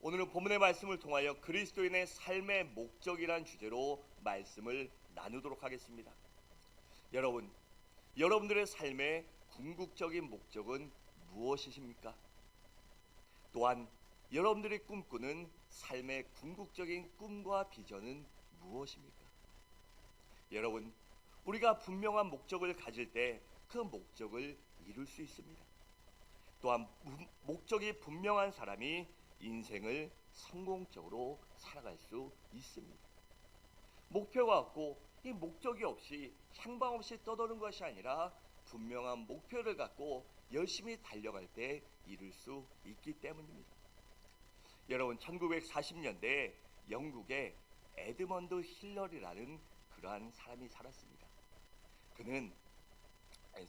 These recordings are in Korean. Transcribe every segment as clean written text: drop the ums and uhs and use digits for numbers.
오늘은 본문의 말씀을 통하여 그리스도인의 삶의 목적이란 주제로 말씀을 나누도록 하겠습니다. 여러분들의 삶의 궁극적인 목적은 무엇이십니까? 또한 여러분들이 꿈꾸는 삶의 궁극적인 꿈과 비전은 무엇입니까? 여러분, 우리가 분명한 목적을 가질 때 그 목적을 이룰 수 있습니다. 또한 목적이 분명한 사람이 인생을 성공적으로 살아갈 수 있습니다. 목표가 없고 이 목적이 없이 향방 없이 떠도는 것이 아니라 분명한 목표를 갖고 열심히 달려갈 때 이룰 수 있기 때문입니다. 여러분, 1940년대에 영국의 에드먼드 힐러리라는 그러한 사람이 살았습니다. 그는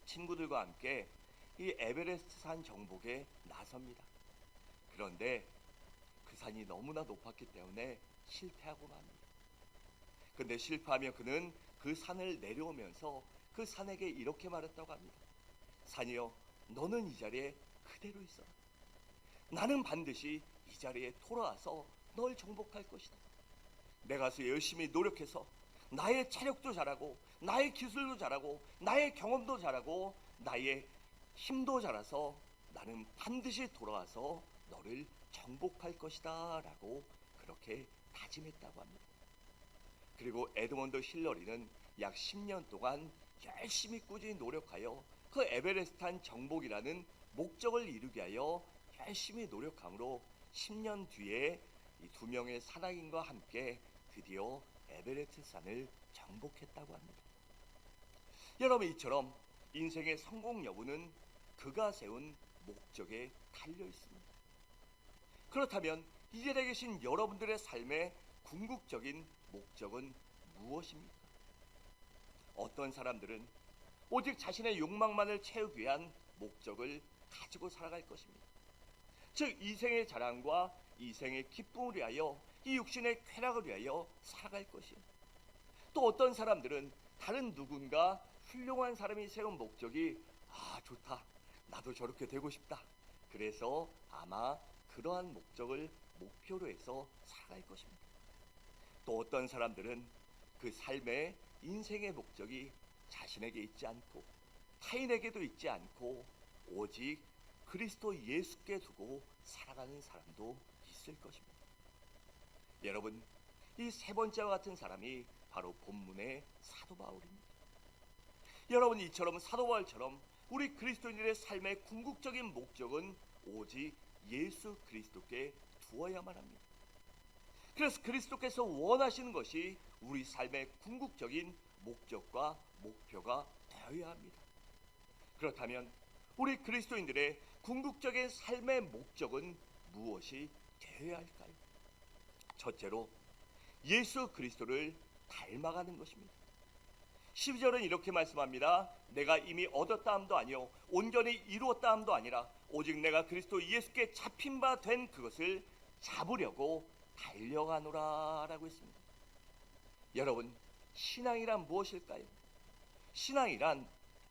친구들과 함께 이 에베레스트 산 정복에 나섭니다. 그런데 그 산이 너무나 높았기 때문에 실패하고 맙니다. 그런데 실패하며 그는 그 산을 내려오면서 그 산에게 이렇게 말했다고 합니다. 산이여, 너는 이 자리에 그대로 있어라. 나는 반드시 이 자리에 돌아와서 널 정복할 것이다. 내가 열심히 노력해서 나의 체력도 잘하고 나의 기술도 잘하고 나의 경험도 잘하고 나의 힘도 잘해서 나는 반드시 돌아와서 너를 정복할 것이다 라고 그렇게 다짐했다고 합니다. 그리고 에드먼드 힐러리는 약 10년 동안 열심히 꾸준히 노력하여 그 에베레스트 정복이라는 목적을 이루게 하여 열심히 노력함으로 10년 뒤에 이 두 명의 산악인과 함께 드디어 에베레스트 산을 정복했다고 합니다. 여러분, 이처럼 인생의 성공 여부는 그가 세운 목적에 달려 있습니다. 그렇다면 이 자리에 계신 여러분들의 삶의 궁극적인 목적은 무엇입니까? 어떤 사람들은 오직 자신의 욕망만을 채우기 위한 목적을 가지고 살아갈 것입니다. 즉, 이생의 자랑과 이생의 기쁨을 위하여 이 육신의 쾌락을 위하여 살아갈 것이에요. 또 어떤 사람들은 다른 누군가 훌륭한 사람이 세운 목적이 좋다, 나도 저렇게 되고 싶다, 그래서 아마 그러한 목적을 목표로 해서 살아갈 것입니다. 또 어떤 사람들은 그 삶의 인생의 목적이 자신에게 있지 않고 타인에게도 있지 않고 오직 그리스도 예수께 두고 살아가는 사람도 있을 것입니다. 여러분, 이 세 번째와 같은 사람이 바로 본문의 사도 바울입니다. 여러분, 이처럼 사도 바울처럼 우리 그리스도인들의 삶의 궁극적인 목적은 오직 예수 그리스도께 두어야만 합니다. 그래서 그리스도께서 원하시는 것이 우리 삶의 궁극적인 목적과 목표가 되어야 합니다. 그렇다면 우리 그리스도인들의 궁극적인 삶의 목적은 무엇이 되어야 할까요? 첫째로 예수 그리스도를 닮아가는 것입니다. 12절은 이렇게 말씀합니다. 내가 이미 얻었다 함도 아니요 온전히 이루었다 함도 아니라 오직 내가 그리스도 예수께 잡힌 바 된 그것을 잡으려고 달려가노라 라고 했습니다. 여러분, 신앙이란 무엇일까요? 신앙이란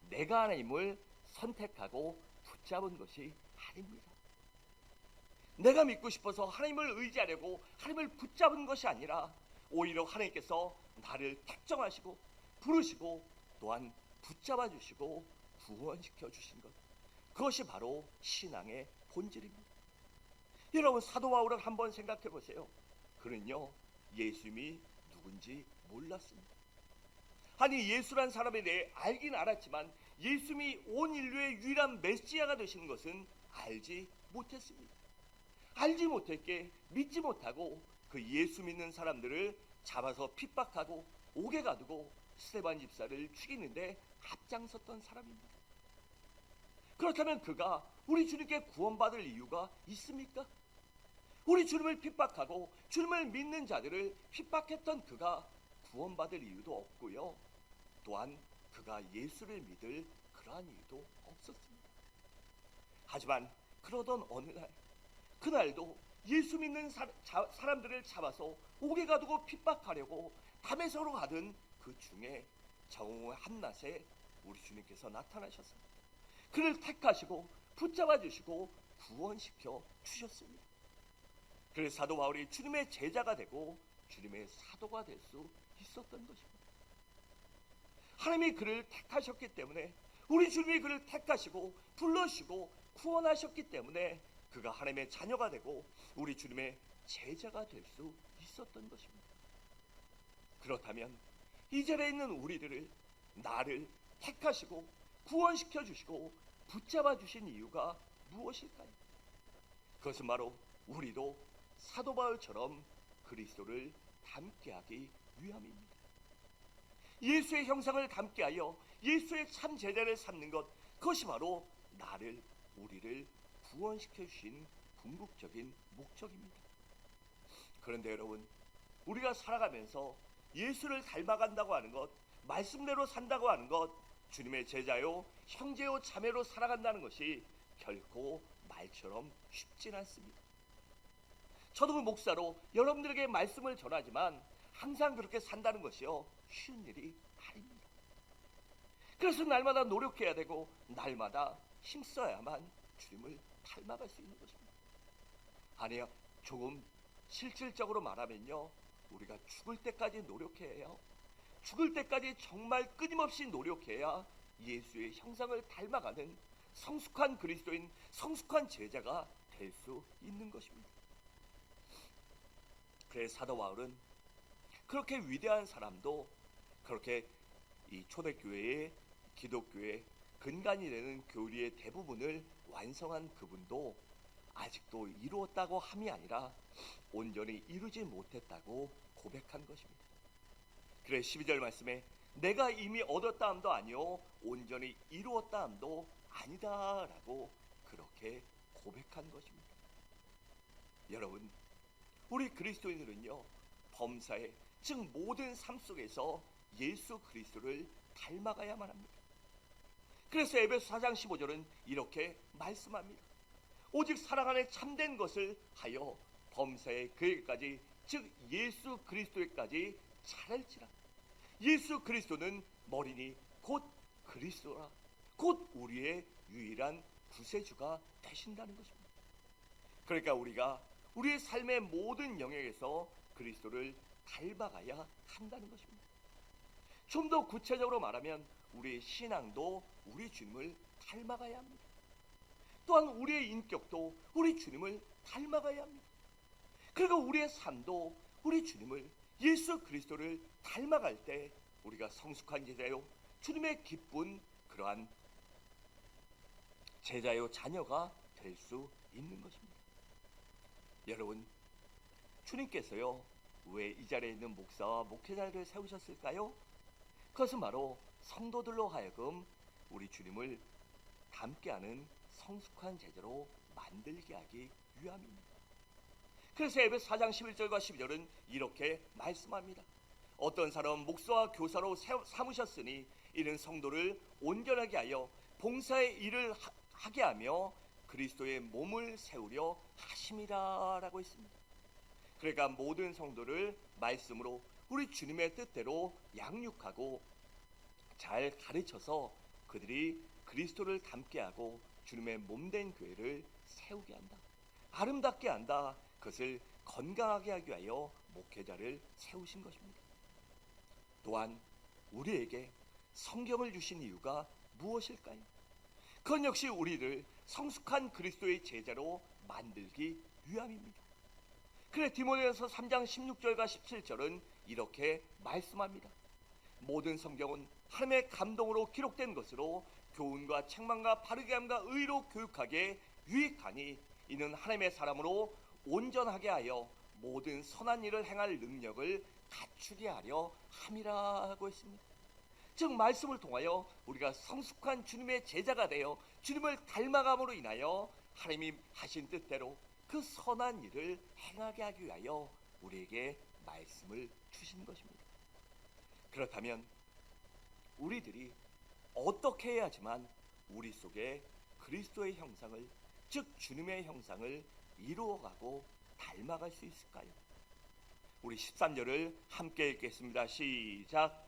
내가 하나님을 선택하고 붙잡은 것이 아닙니다. 내가 믿고 싶어서 하나님을 의지하려고 하나님을 붙잡은 것이 아니라 오히려 하나님께서 나를 택정하시고 부르시고 또한 붙잡아 주시고 구원시켜 주신 것, 그것이 바로 신앙의 본질입니다. 여러분, 사도 바울을 한번 생각해 보세요. 그는요, 예수님이 누군지 몰랐습니다. 아니, 예수란 사람에 대해 알긴 알았지만 예수님이 온 인류의 유일한 메시아가 되시는 것은 알지 못했습니다. 알지 못했기에 믿지 못하고 그 예수 믿는 사람들을 잡아서 핍박하고 옥에 가두고 스데반 집사를 죽이는데 앞장섰던 사람입니다. 그렇다면 그가 우리 주님께 구원받을 이유가 있습니까? 우리 주님을 핍박하고 주님을 믿는 자들을 핍박했던 그가 구원받을 이유도 없고요, 또한 그가 예수를 믿을 그러한 이유도 없었습니다. 하지만 그러던 어느 날, 그날도 예수 믿는 사람들을 잡아서 옥에 가두고 핍박하려고 다메섹으로 가던 그 중에 정오의 한낮에 우리 주님께서 나타나셨습니다. 그를 택하시고 붙잡아 주시고 구원시켜 주셨습니다. 그래서 사도 바울이 주님의 제자가 되고 주님의 사도가 될 수 있었던 것입니다. 하나님이 그를 택하셨기 때문에, 우리 주님이 그를 택하시고 불러주시고 구원하셨기 때문에 그가 하나님의 자녀가 되고 우리 주님의 제자가 될 수 있었던 것입니다. 그렇다면 이 자리에 있는 우리들을, 나를 택하시고 구원시켜 주시고 붙잡아 주신 이유가 무엇일까요? 그것은 바로 우리도 사도 바울처럼 그리스도를 닮게하기 위함입니다. 예수의 형상을 닮게하여 예수의 참 제자를 삼는 것, 그것이 바로 나를, 우리를 구원시켜 주신 궁극적인 목적입니다. 그런데 여러분, 우리가 살아가면서 예수를 닮아간다고 하는 것, 말씀대로 산다고 하는 것, 주님의 제자요 형제요 자매로 살아간다는 것이 결코 말처럼 쉽진 않습니다. 저도 목사로 여러분들에게 말씀을 전하지만 항상 그렇게 산다는 것이요 쉬운 일이 아닙니다. 그래서 날마다 노력해야 되고 날마다 힘써야만 주님을 닮아갈 수 있는 것입니다. 아니요, 조금 실질적으로 말하면요, 우리가 죽을 때까지 노력해야 해요. 죽을 때까지 정말 끊임없이 노력해야 예수의 형상을 닮아가는 성숙한 그리스도인, 성숙한 제자가 될 수 있는 것입니다. 그래서 사도 바울은 그렇게 위대한 사람도, 그렇게 이 초대교회의, 기독교의 근간이 되는 교리의 대부분을 완성한 그분도 아직도 이루었다고 함이 아니라 온전히 이루지 못했다고 고백한 것입니다. 그래서 12절 말씀에 내가 이미 얻었다 함도 아니요 온전히 이루었다 함도 아니다 라고 그렇게 고백한 것입니다. 여러분, 우리 그리스도인들은요 범사에, 즉 모든 삶 속에서 예수 그리스도를 닮아가야만 합니다. 그래서 에베소 4장 15절은 이렇게 말씀합니다. 오직 사랑 안에 참된 것을 하여 범사에 그에게까지, 즉 예수 그리스도에까지 차랄지라. 예수 그리스도는 머리니 곧 그리스도라, 곧 우리의 유일한 구세주가 되신다는 것입니다. 그러니까 우리가 우리의 삶의 모든 영역에서 그리스도를 닮아가야 한다는 것입니다. 좀 더 구체적으로 말하면 우리의 신앙도 우리 주님을 닮아가야 합니다. 또한 우리의 인격도 우리 주님을 닮아가야 합니다. 그리고 우리의 삶도 우리 주님을, 예수 그리스도를 닮아갈 때 우리가 성숙한 제자요 주님의 기쁜 그러한 제자요 자녀가 될 수 있는 것입니다. 여러분, 주님께서요 왜 이 자리에 있는 목사와 목회자를 세우셨을까요? 그것은 바로 성도들로 하여금 우리 주님을 닮게 하는 성숙한 제자로 만들게 하기 위함입니다. 그래서 에베소 4장 11절과 12절은 이렇게 말씀합니다. 어떤 사람은 목사와 교사로 삼으셨으니 이는 성도를 온전하게 하여 봉사의 일을 하게 하며 그리스도의 몸을 세우려 하심이라 라고 했습니다. 그러니까 모든 성도를 말씀으로 우리 주님의 뜻대로 양육하고 잘 가르쳐서 그들이 그리스도를 닮게 하고 주님의 몸된 교회를 세우게 한다, 아름답게 한다. 그것을 건강하게 하기 위하여 목회자를 세우신 것입니다. 또한 우리에게 성경을 주신 이유가 무엇일까요? 그건 역시 우리를 성숙한 그리스도의 제자로 만들기 위함입니다. 그래 디모데전서 3장 16절과 17절은 이렇게 말씀합니다. 모든 성경은 하나님의 감동으로 기록된 것으로 교훈과 책망과 바르게 함과 의로 교육하게 유익하니 이는 하나님의 사람으로 온전하게 하여 모든 선한 일을 행할 능력을 갖추게 하려 함이라 하고 있습니다. 즉 말씀을 통하여 우리가 성숙한 주님의 제자가 되어 주님을 닮아감으로 인하여 하나님이 하신 뜻대로 그 선한 일을 행하게 하기 위하여 우리에게 말씀을 주신 것입니다. 그렇다면 우리들이 어떻게 해야지만 우리 속에 그리스도의 형상을, 즉 주님의 형상을 이루어가고 닮아갈 수 있을까요? 우리 13절을 함께 읽겠습니다. 시작.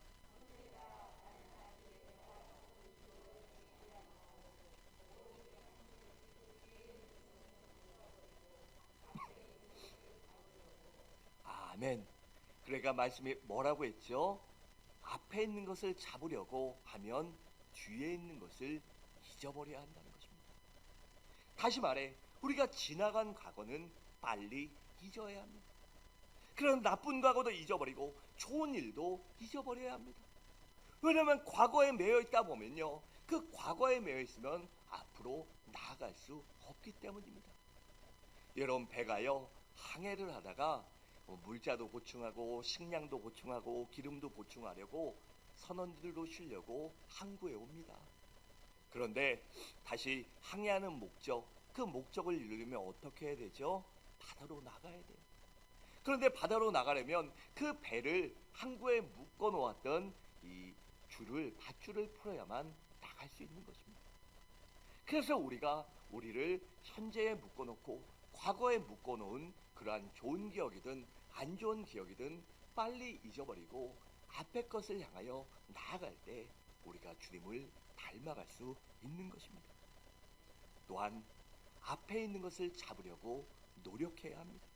아멘. 그러니까 말씀이 뭐라고 했죠? 앞에 있는 것을 잡으려고 하면 뒤에 있는 것을 잊어버려야 한다는 것입니다. 다시 말해 우리가 지나간 과거는 빨리 잊어야 합니다. 그런 나쁜 과거도 잊어버리고 좋은 일도 잊어버려야 합니다. 왜냐하면 과거에 매여 있다 보면요, 그 과거에 매여 있으면 앞으로 나아갈 수 없기 때문입니다. 여러분, 배가요 항해를 하다가 물자도 보충하고 식량도 보충하고 기름도 보충하려고 선원들도 쉬려고 항구에 옵니다. 그런데 다시 항해하는 목적, 그 목적을 이루려면 어떻게 해야 되죠? 바다로 나가야 돼요. 그런데 바다로 나가려면 그 배를 항구에 묶어 놓았던 이 밧줄을 풀어야만 나갈 수 있는 것입니다. 그래서 우리를 현재에 묶어 놓고 과거에 묶어 놓은 그러한 좋은 기억이든 안 좋은 기억이든 빨리 잊어버리고 앞에 것을 향하여 나아갈 때 우리가 주님을 닮아갈 수 있는 것입니다. 또한 앞에 있는 것을 잡으려고 노력해야 합니다.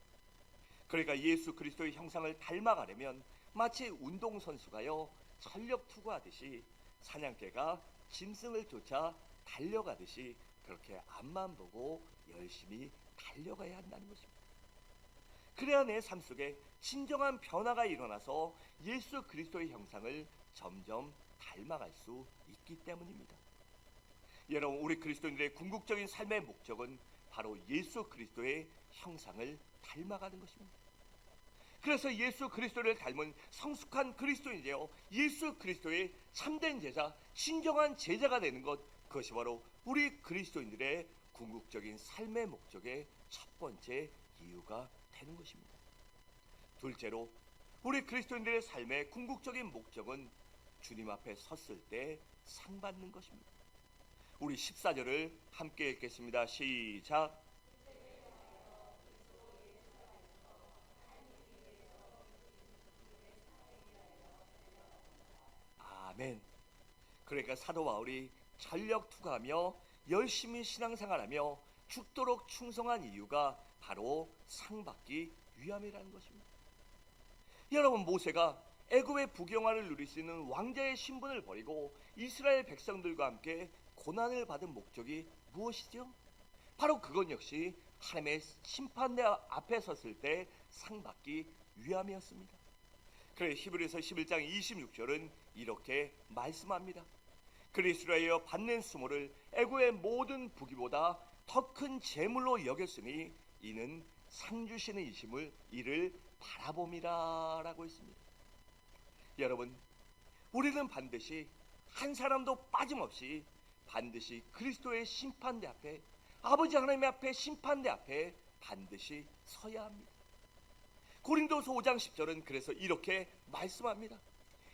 그러니까 예수 그리스도의 형상을 닮아가려면 마치 운동선수가요 전력 투구하듯이 사냥개가 짐승을 쫓아 달려가듯이 그렇게 앞만 보고 열심히 달려가야 한다는 것입니다. 그래야 내 삶 속에 진정한 변화가 일어나서 예수 그리스도의 형상을 점점 닮아갈 수 있기 때문입니다. 여러분, 우리 그리스도인들의 궁극적인 삶의 목적은 바로 예수 그리스도의 형상을 닮아가는 것입니다. 그래서 예수 그리스도를 닮은 성숙한 그리스도인이요 예수 그리스도의 참된 제자, 진정한 제자가 되는 것, 그것이 바로 우리 그리스도인들의 궁극적인 삶의 목적의 첫 번째 이유가 되는 것입니다. 둘째로, 우리 그리스도인들의 삶의 궁극적인 목적은 주님 앞에 섰을 때 상 받는 것입니다. 우리 14절을 함께 읽겠습니다. 시작. 아멘. 그러니까 사도 바울이 전력 투구하며 열심히 신앙생활하며 죽도록 충성한 이유가 바로 상 받기 위함이라는 것입니다. 여러분, 모세가 애굽의 부경화를 누릴 수 있는 왕자의 신분을 버리고 이스라엘 백성들과 함께 고난을 받은 목적이 무엇이죠? 바로 그건 역시 하나님의 심판대 앞에 섰을 때 상 받기 위함이었습니다. 그래 히브리서 11장 26절은 이렇게 말씀합니다. 그리스도여 받는 수모를 애굽의 모든 부귀보다 더 큰 재물로 여겼으니 이는 상 주시는 이를 바라봄이라 라고 했습니다. 여러분, 우리는 반드시 한 사람도 빠짐없이 반드시 그리스도의 심판대 앞에, 아버지 하나님 앞에 심판대 앞에 반드시 서야 합니다. 고린도서 5장 10절은 그래서 이렇게 말씀합니다.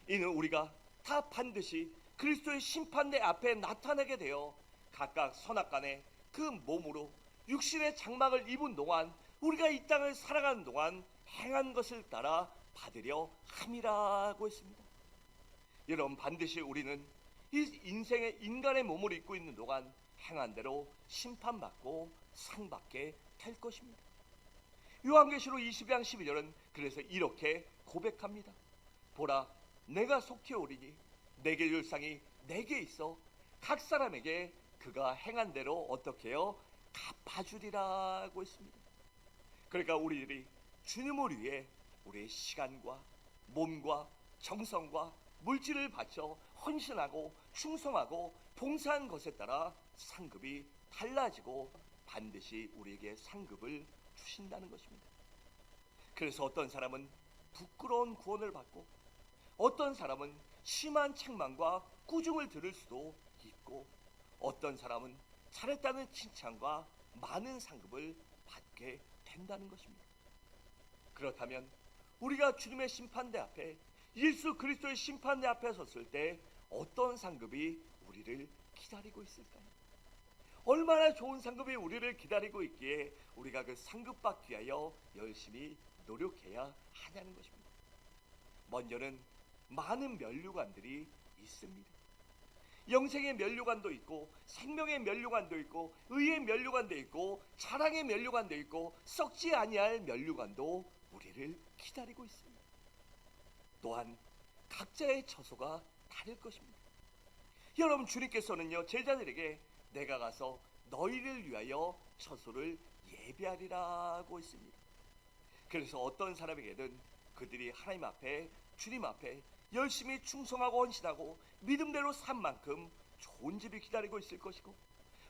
이는 우리가 다 반드시 그리스도의 심판대 앞에 나타나게 되어 각각 선악간에 그 몸으로 육신의 장막을 입은 동안 우리가 이 땅을 살아가는 동안 행한 것을 따라 받으려 함이라고 했습니다. 여러분, 반드시 우리는 이 인간의 몸을 입고 있는 동안 행한 대로 심판받고 상받게 될 것입니다. 요한계시록 20장 12절은 그래서 이렇게 고백합니다. 보라, 내가 속히 오리니 내게 줄 상이 내게 있어 각 사람에게 그가 행한 대로 어떻게 해요? 갚아주리라고 했습니다. 그러니까 우리들이 주님을 위해 우리의 시간과 몸과 정성과 물질을 바쳐 헌신하고 충성하고 봉사한 것에 따라 상급이 달라지고 반드시 우리에게 상급을 주신다는 것입니다. 그래서 어떤 사람은 부끄러운 구원을 받고 어떤 사람은 심한 책망과 꾸중을 들을 수도 있고 어떤 사람은 잘했다는 칭찬과 많은 상급을 받게 된다는 것입니다. 그렇다면 우리가 주님의 심판대 앞에, 예수 그리스도의 심판대 앞에 섰을 때 어떤 상급이 우리를 기다리고 있을까요? 얼마나 좋은 상급이 우리를 기다리고 있기에 우리가 그 상급 받기 위하여 열심히 노력해야 하냐는 것입니다. 먼저는 많은 면류관들이 있습니다. 영생의 면류관도 있고 생명의 면류관도 있고 의의 면류관도 있고 자랑의 면류관도 있고 썩지 아니할 면류관도 우리를 기다리고 있습니다. 또한 각자의 처소가 다를 것입니다. 여러분, 주님께서는요 제자들에게 내가 가서 너희를 위하여 처소를 예비하리라고 했습니다. 그래서 어떤 사람에게든 그들이 하나님 앞에, 주님 앞에 열심히 충성하고 헌신하고 믿음대로 산 만큼 좋은 집이 기다리고 있을 것이고,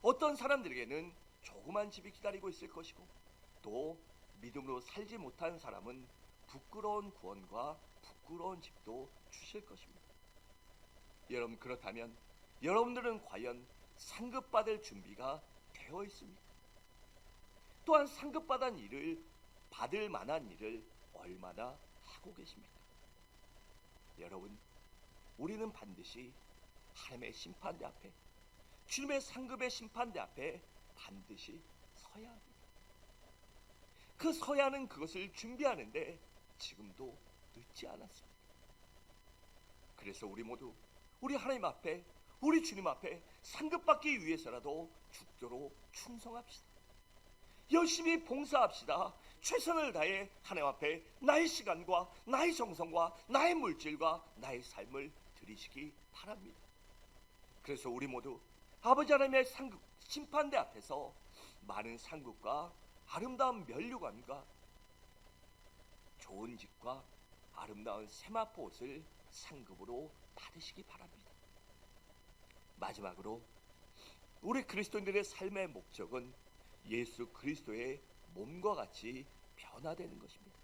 어떤 사람들에게는 조그만 집이 기다리고 있을 것이고, 또 믿음으로 살지 못한 사람은 부끄러운 구원과 부끄러운 집도 주실 것입니다. 여러분, 그렇다면 여러분들은 과연 상급받을 준비가 되어 있습니까? 또한 상급받은 일을 받을 만한 일을 얼마나 하고 계십니까? 여러분, 우리는 반드시 하나님의 심판대 앞에, 주님의 상급의 심판대 앞에 반드시 서야 합니다. 그 서야 하는 그것을 준비하는데 지금도 늦지 않았습니다. 그래서 우리 모두 우리 하나님 앞에, 우리 주님 앞에 상급받기 위해서라도 죽도록 충성합시다. 열심히 봉사합시다. 최선을 다해 하나님 앞에 나의 시간과 나의 정성과 나의 물질과 나의 삶을 드리시기 바랍니다. 그래서 우리 모두 아버지 하나님의 상급 심판대 앞에서 많은 상급과 아름다운 면류관과 좋은 집과 아름다운 세마포 옷을 상급으로 받으시기 바랍니다. 마지막으로 우리 그리스도인들의 삶의 목적은 예수 그리스도의 몸과 같이 변화되는 것입니다.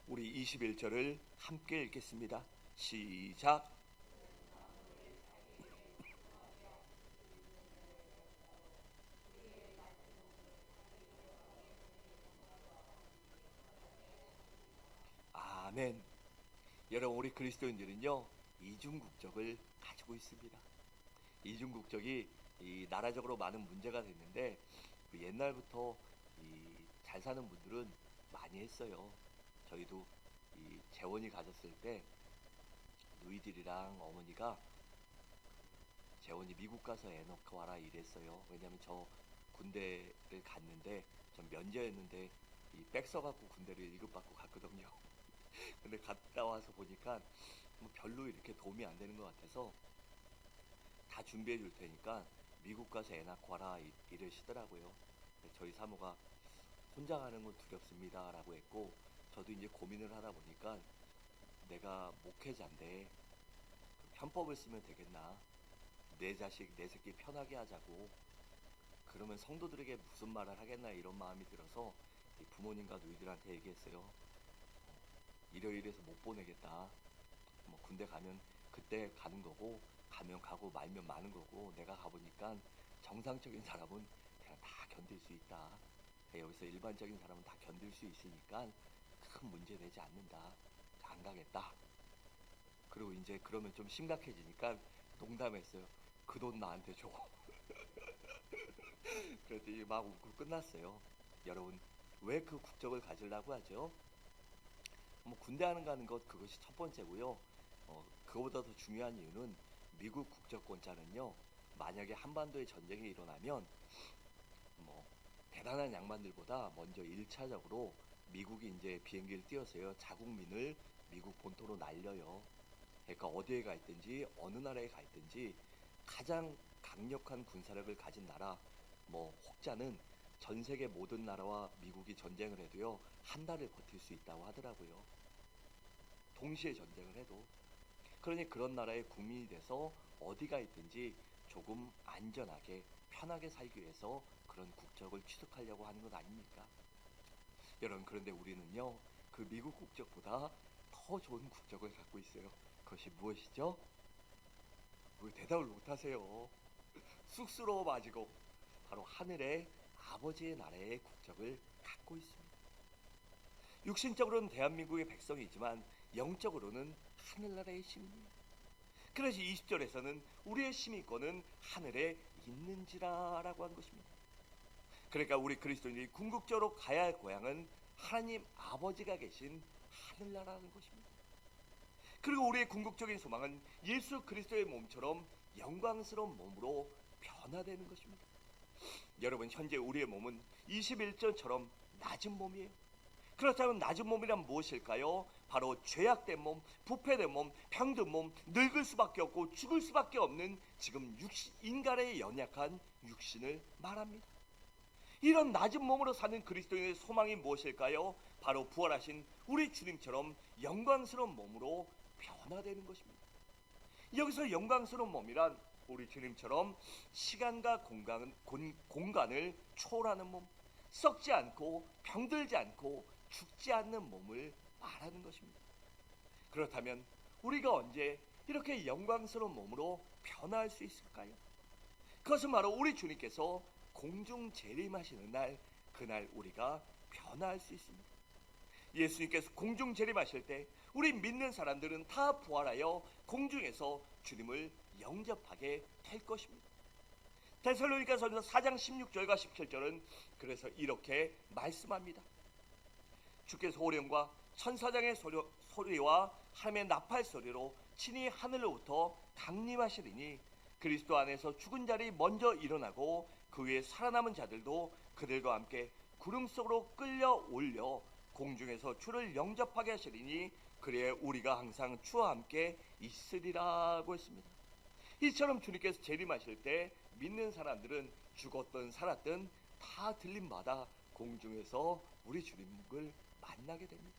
우리 21절을 함께 읽겠습니다. 시작. 아멘. 여러분, 우리 그리스도인들은요 이중 국적을 가지고 있습니다. 이중 국적이 이 나라적으로 많은 문제가 됐는데 옛날부터 잘 사는 분들은 많이 했어요. 저희도 이 재원이 가졌을 때 누이들이랑 어머니가 재원이 미국 가서 애 놓고 와라 이랬어요. 왜냐면 저 군대를 갔는데 전 면제였는데 이 백 써갖고 군대를 1급 받고 갔거든요. 근데 갔다 와서 보니까 뭐 별로 이렇게 도움이 안 되는 것 같아서 다 준비해 줄 테니까 미국 가서 애 낳고 와라 이러시더라고요. 저희 사모가 혼자 가는 건 두렵습니다 라고 했고, 저도 이제 고민을 하다 보니까 내가 목회자인데 편법을 쓰면 되겠나, 내 자식 내 새끼 편하게 하자고, 그러면 성도들에게 무슨 말을 하겠나 이런 마음이 들어서 부모님과 누이들한테 얘기했어요. 이러이러해서 못 보내겠다. 뭐 군대 가면 그때 가는 거고, 가면 가고 말면 마는 거고, 내가 가보니까 정상적인 사람은 그냥 다 견딜 수 있다. 여기서 일반적인 사람은 다 견딜 수 있으니까 큰 문제 되지 않는다. 안 가겠다. 그리고 이제 그러면 좀 심각해지니까 농담했어요. 그 돈 나한테 줘. 그랬더니 막 웃고 끝났어요. 여러분, 왜 그 국적을 가지려고 하죠? 뭐 군대 가는 것 그것이 첫 번째고요. 그거보다 더 중요한 이유는 미국 국적권자는요, 만약에 한반도에 전쟁이 일어나면 뭐 대단한 양반들보다 먼저 1차적으로 미국이 이제 비행기를 띄워서요 자국민을 미국 본토로 날려요. 그러니까 어디에 가 있든지 어느 나라에 가 있든지 가장 강력한 군사력을 가진 나라, 뭐 혹자는 전 세계 모든 나라와 미국이 전쟁을 해도요 한 달을 버틸 수 있다고 하더라고요. 동시에 전쟁을 해도. 그러니 그런 나라의 국민이 돼서 어디가 있든지 조금 안전하게 편하게 살기 위해서 그런 국적을 취득하려고 하는 것 아닙니까? 여러분, 그런데 우리는요 그 미국 국적보다 더 좋은 국적을 갖고 있어요. 그것이 무엇이죠? 왜 대답을 못하세요? 쑥스러워 마시고 바로 하늘의 아버지의 나라의 국적을 갖고 있습니다. 육신적으로는 대한민국의 백성이지만 영적으로는 하늘나라의 시민이에요. 그래서 20절에서는 우리의 시민권은 하늘에 있는지라라고 한 것입니다. 그러니까 우리 그리스도인이 궁극적으로 가야 할 고향은 하나님 아버지가 계신 하늘나라라는 것입니다. 그리고 우리의 궁극적인 소망은 예수 그리스도의 몸처럼 영광스러운 몸으로 변화되는 것입니다. 여러분, 현재 우리의 몸은 21절처럼 낮은 몸이에요. 그렇다면 낮은 몸이란 무엇일까요? 바로 죄악된 몸, 부패된 몸, 병든 몸, 늙을 수밖에 없고 죽을 수밖에 없는 지금 인간의 연약한 육신을 말합니다. 이런 낮은 몸으로 사는 그리스도인의 소망이 무엇일까요? 바로 부활하신 우리 주님처럼 영광스러운 몸으로 변화되는 것입니다. 여기서 영광스러운 몸이란 우리 주님처럼 시간과 공간을 초월하는 몸, 썩지 않고 병들지 않고 죽지 않는 몸을 말하는 것입니다. 그렇다면 우리가 언제 이렇게 영광스러운 몸으로 변화할 수 있을까요? 그것은 바로 우리 주님께서 공중 재림하시는 날, 그날 우리가 변화할 수 있습니다. 예수님께서 공중 재림하실 때 우리 믿는 사람들은 다 부활하여 공중에서 주님을 영접하게 될 것입니다. 데살로니가전서 4장 16절과 17절은 그래서 이렇게 말씀합니다. 주께서 호령과 천사장의 소리와 하나님의 나팔 소리로 친히 하늘로부터 강림하시리니 그리스도 안에서 죽은 자리 먼저 일어나고 그 위에 살아남은 자들도 그들과 함께 구름 속으로 끌려 올려 공중에서 주를 영접하게 하시리니 그래야 우리가 항상 주와 함께 있으리라고 했습니다. 이처럼 주님께서 재림하실 때 믿는 사람들은 죽었든 살았든 다 들림마다 공중에서 우리 주님을 만나게 됩니다.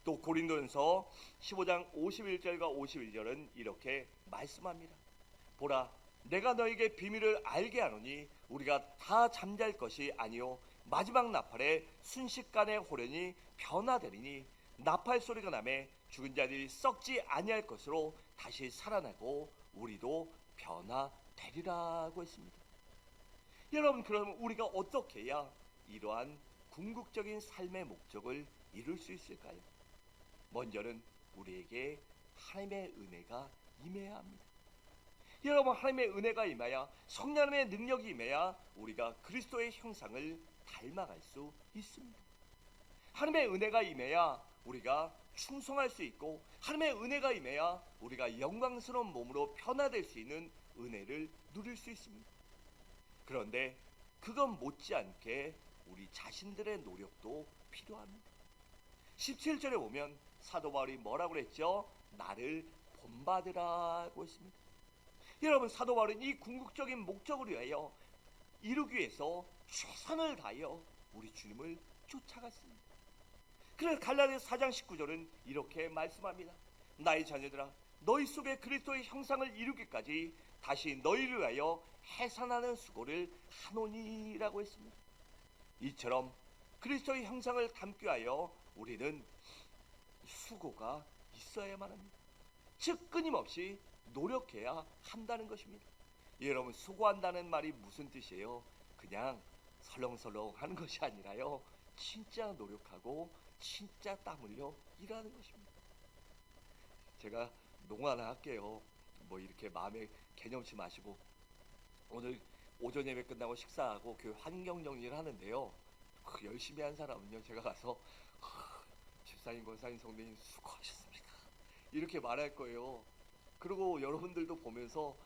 또 고린도전서 15장 51절과 52절은 이렇게 말씀합니다. 보라, 내가 너에게 비밀을 알게 하노니 우리가 다 잠잘 것이 아니요 마지막 나팔에 순식간에 호련히 변화되리니 나팔 소리가 나매 죽은 자들이 썩지 아니할 것으로 다시 살아나고 우리도 변화되리라고 했습니다. 여러분, 그럼 우리가 어떻게 해야 이러한 궁극적인 삶의 목적을 이룰 수 있을까요? 먼저는 우리에게 하나님의 은혜가 임해야 합니다. 여러분, 하나님의 은혜가 임해야, 성령의 능력이 임해야 우리가 그리스도의 형상을 닮아갈 수 있습니다. 하나님의 은혜가 임해야 우리가 충성할 수 있고, 하나님의 은혜가 임해야 우리가 영광스러운 몸으로 변화될 수 있는 은혜를 누릴 수 있습니다. 그런데 그건 못지않게 우리 자신들의 노력도 필요합니다. 17절에 보면 사도 바울이 뭐라고 그랬죠? 나를 본받으라고 했습니다. 여러분, 사도 바울은 이 궁극적인 목적을 위하여 이루기 위해서 최선을 다하여 우리 주님을 쫓아갔습니다. 그래서 갈라디아서 4장 19절은 이렇게 말씀합니다. 나의 자녀들아, 너희 속에 그리스도의 형상을 이루기까지 다시 너희를 위하여 해산하는 수고를 하노니라고 했습니다. 이처럼 그리스도의 형상을 담기 위하여 우리는 수고가 있어야만 합니다. 즉 끊임없이 노력해야 한다는 것입니다. 여러분, 수고한다는 말이 무슨 뜻이에요? 그냥 설렁설렁 하는 것이 아니라요, 진짜 노력하고 진짜 땀 흘려 일하는 것입니다. 제가 농 하나 할게요. 뭐 이렇게 마음에 개념치 마시고, 오늘 오전 예배 끝나고 식사하고 교회 환경 정리를 하는데요, 열심히 한 사람은요, 제가 가서 집사님, 권사님, 성도님 수고하셨습니다 이렇게 말할 거예요. 그리고 여러분들도 보면서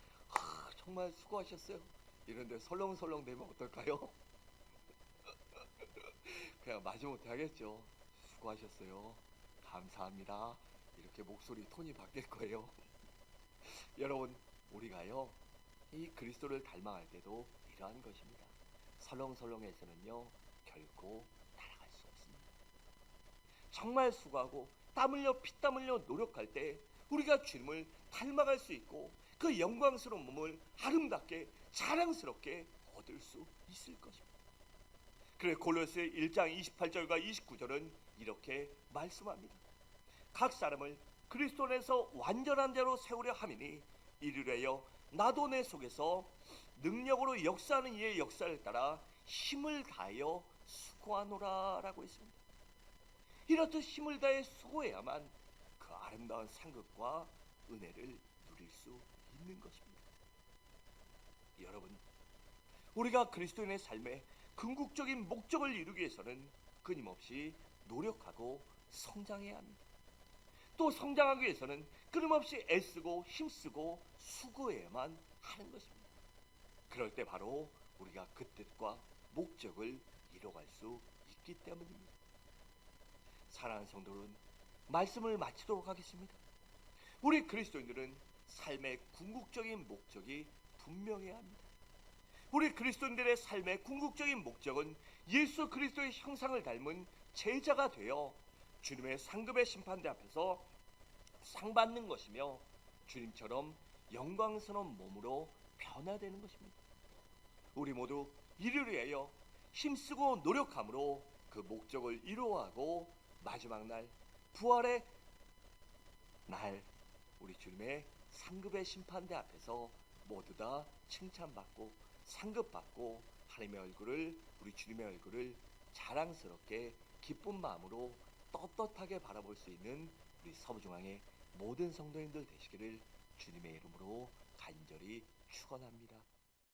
정말 수고하셨어요 이런데 설렁설렁 되면 어떨까요? 그냥 마지못해 하겠죠. 수고하셨어요, 감사합니다, 이렇게 목소리 톤이 바뀔 거예요. 여러분, 우리가요 이 그리스도를 닮아갈 때도 이러한 것입니다. 설렁설렁해서는요 결코 따라갈 수 없습니다. 정말 수고하고 땀 흘려 피땀 흘려 노력할 때 우리가 주님을 닮아갈 수 있고 그 영광스러운 몸을 아름답게 자랑스럽게 얻을 수 있을 것입니다. 그래서 골로새 1장 28절과 29절은 이렇게 말씀합니다. 각 사람을 그리스도 안에서 완전한 대로 세우려 함이니 이르래여 나도 내 속에서 능력으로 역사하는 이의 역사를 따라 힘을 다하여 수고하노라 라고 했습니다. 이렇듯 힘을 다해 수고해야만 그 아름다운 상급과 은혜를 누릴 수 있는 것입니다. 여러분, 우리가 그리스도인의 삶의 궁극적인 목적을 이루기 위해서는 끊임없이 노력하고 성장해야 합니다. 또 성장하기 위해서는 끊임없이 애쓰고 힘쓰고 수고해야만 하는 것입니다. 그럴 때 바로 우리가 그 뜻과 목적을 이뤄갈 수 있기 때문입니다. 사랑하는 성도는 말씀을 마치도록 하겠습니다. 우리 그리스도인들은 삶의 궁극적인 목적이 분명해야 합니다. 우리 그리스도인들의 삶의 궁극적인 목적은 예수 그리스도의 형상을 닮은 제자가 되어 주님의 상급의 심판대 앞에서 상 받는 것이며 주님처럼 영광스러운 몸으로 변화되는 것입니다. 우리 모두 이를 위하여 힘쓰고 노력함으로 그 목적을 이루어가고 마지막 날 부활의 날 우리 주님의 상급의 심판대 앞에서 모두 다 칭찬받고 상급받고 하나님의 얼굴을, 우리 주님의 얼굴을 자랑스럽게 기쁜 마음으로 떳떳하게 바라볼 수 있는 우리 서부중앙의 모든 성도님들 되시기를 주님의 이름으로 간절히 축원합니다.